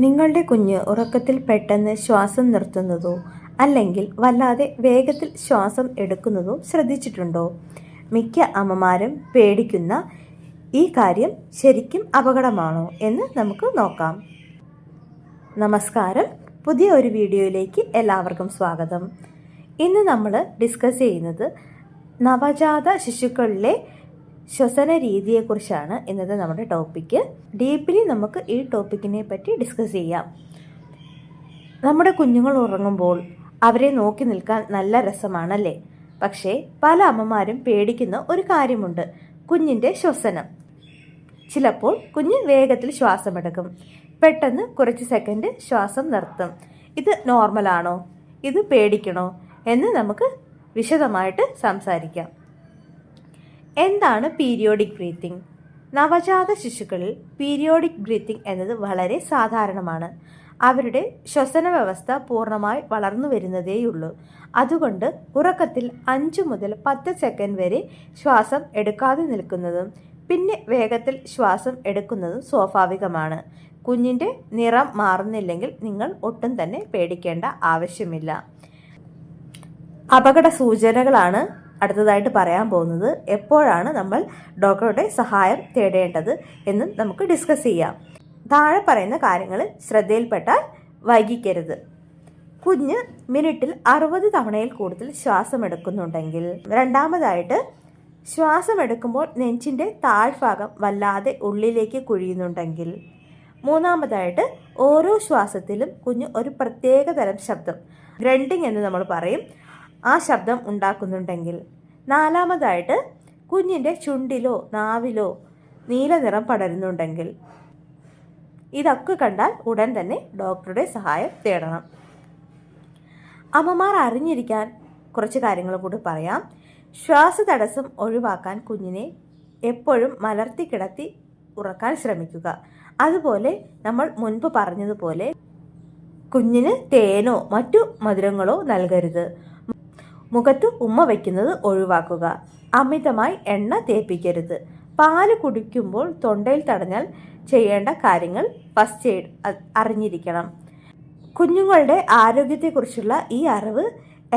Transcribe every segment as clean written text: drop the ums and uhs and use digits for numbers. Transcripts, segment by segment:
നിങ്ങളുടെ കുഞ്ഞ് ഉറക്കത്തിൽ പെട്ടെന്ന് ശ്വാസം നിർത്തുന്നതോ അല്ലെങ്കിൽ വല്ലാതെ വേഗത്തിൽ ശ്വാസം എടുക്കുന്നതോ ശ്രദ്ധിച്ചിട്ടുണ്ടോ? മിക്ക അമ്മമാരും പേടിക്കുന്ന ഈ കാര്യം ശരിക്കും അപകടമാണോ എന്ന് നമുക്ക് നോക്കാം. നമസ്കാരം, പുതിയ ഒരു വീഡിയോയിലേക്ക് എല്ലാവർക്കും സ്വാഗതം. ഇന്ന് നമ്മൾ ഡിസ്കസ് ചെയ്യുന്നത് നവജാത ശിശുക്കളിലെ ശ്വസന രീതിയെക്കുറിച്ചാണ് ഇന്നത്തെ നമ്മുടെ ടോപ്പിക്ക്. ഡീപ്ലി നമുക്ക് ഈ ടോപ്പിക്കിനെ പറ്റി ഡിസ്കസ് ചെയ്യാം. നമ്മുടെ കുഞ്ഞുങ്ങൾ ഉറങ്ങുമ്പോൾ അവരെ നോക്കി നിൽക്കാൻ നല്ല രസമാണല്ലേ? പക്ഷേ പല അമ്മമാരും പേടിക്കുന്ന ഒരു കാര്യമുണ്ട്, കുഞ്ഞിൻ്റെ ശ്വസനം. ചിലപ്പോൾ കുഞ്ഞ് വേഗത്തിൽ ശ്വാസമെടുക്കും, പെട്ടെന്ന് കുറച്ച് സെക്കൻഡ് ശ്വാസം നിർത്തും. ഇത് നോർമലാണോ? ഇത് പേടിക്കണോ എന്ന് നമുക്ക് വിശദമായിട്ട് സംസാരിക്കാം. എന്താണ് പീരിയോഡിക് ബ്രീത്തിങ്? നവജാത ശിശുക്കളിൽ പീരിയോഡിക് ബ്രീത്തിങ് എന്നത് വളരെ സാധാരണമാണ്. അവരുടെ ശ്വസന വ്യവസ്ഥ പൂർണ്ണമായി വളർന്നു വരുന്നതേയുള്ളൂ. അതുകൊണ്ട് ഉറക്കത്തിൽ 5 മുതൽ 10 സെക്കൻഡ് വരെ ശ്വാസം എടുക്കാതെ നിൽക്കുന്നതും പിന്നെ വേഗത്തിൽ ശ്വാസം എടുക്കുന്നതും സ്വാഭാവികമാണ്. കുഞ്ഞിൻ്റെ നിറം മാറുന്നില്ലെങ്കിൽ നിങ്ങൾ ഒട്ടും തന്നെ പേടിക്കേണ്ട ആവശ്യമില്ല. അപകട സൂചനകളാണ് അടുത്തതായിട്ട് പറയാൻ പോകുന്നത്. എപ്പോഴാണ് നമ്മൾ ഡോക്ടറുടെ സഹായം തേടേണ്ടത് എന്നും നമുക്ക് ഡിസ്കസ് ചെയ്യാം. താഴെ പറയുന്ന കാര്യങ്ങൾ ശ്രദ്ധയിൽപ്പെട്ടാൽ വൈകിക്കരുത്. കുഞ്ഞ് മിനിറ്റിൽ 60 തവണയിൽ കൂടുതൽ ശ്വാസം എടുക്കുന്നുണ്ടെങ്കിൽ. രണ്ടാമതായിട്ട്, ശ്വാസം എടുക്കുമ്പോൾ നെഞ്ചിൻ്റെ താഴ്ഭാഗം വല്ലാതെ ഉള്ളിലേക്ക് കുഴിയുന്നുണ്ടെങ്കിൽ. മൂന്നാമതായിട്ട്, ഓരോ ശ്വാസത്തിലും കുഞ്ഞ് ഒരു പ്രത്യേക തരം ശബ്ദം, ഗ്രണ്ടിങ് എന്ന് നമ്മൾ പറയും, ആ ശബ്ദം ഉണ്ടാക്കുന്നുണ്ടെങ്കിൽ. നാലാമതായിട്ട്, കുഞ്ഞിൻ്റെ ചുണ്ടിലോ നാവിലോ നീല നിറം പടരുന്നുണ്ടെങ്കിൽ. ഇതൊക്കെ കണ്ടാൽ ഉടൻ തന്നെ ഡോക്ടറുടെ സഹായം തേടണം. അമ്മമാർ അറിഞ്ഞിരിക്കാൻ കുറച്ച് കാര്യങ്ങൾ കൂടി പറയാം. ശ്വാസതടസ്സം ഒഴിവാക്കാൻ കുഞ്ഞിനെ എപ്പോഴും മലർത്തി കിടത്തി ഉറക്കാൻ ശ്രമിക്കുക. അതുപോലെ നമ്മൾ മുൻപ് പറഞ്ഞതുപോലെ കുഞ്ഞിന് തേനോ മറ്റു മധുരങ്ങളോ നൽകരുത്. മുഖത്ത് ഉമ്മ വയ്ക്കുന്നത് ഒഴിവാക്കുക. അമിതമായി എണ്ണ തേപ്പിക്കരുത്. പാല് കുടിക്കുമ്പോൾ തൊണ്ടയിൽ തടഞ്ഞാൽ ചെയ്യേണ്ട കാര്യങ്ങൾ ഫസ്റ്റ് എയ്ഡ് അറിഞ്ഞിരിക്കണം. കുഞ്ഞുങ്ങളുടെ ആരോഗ്യത്തെക്കുറിച്ചുള്ള ഈ അറിവ്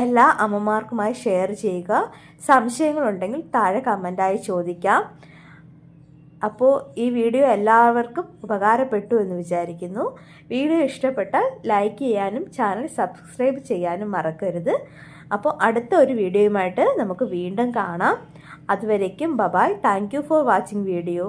എല്ലാ അമ്മമാർക്കുമായി ഷെയർ ചെയ്യുക. സംശയങ്ങളുണ്ടെങ്കിൽ താഴെ കമൻ്റായി ചോദിക്കാം. അപ്പോൾ ഈ വീഡിയോ എല്ലാവർക്കും ഉപകാരപ്പെട്ടു എന്ന് വിചാരിക്കുന്നു. വീഡിയോ ഇഷ്ടപ്പെട്ടാൽ ലൈക്ക് ചെയ്യാനും ചാനൽ സബ്സ്ക്രൈബ് ചെയ്യാനും മറക്കരുത്. അപ്പോൾ അടുത്ത ഒരു വീഡിയോയുമായിട്ട് നമുക്ക് വീണ്ടും കാണാം. അതുവരേക്കും bye. Thank you for watching video.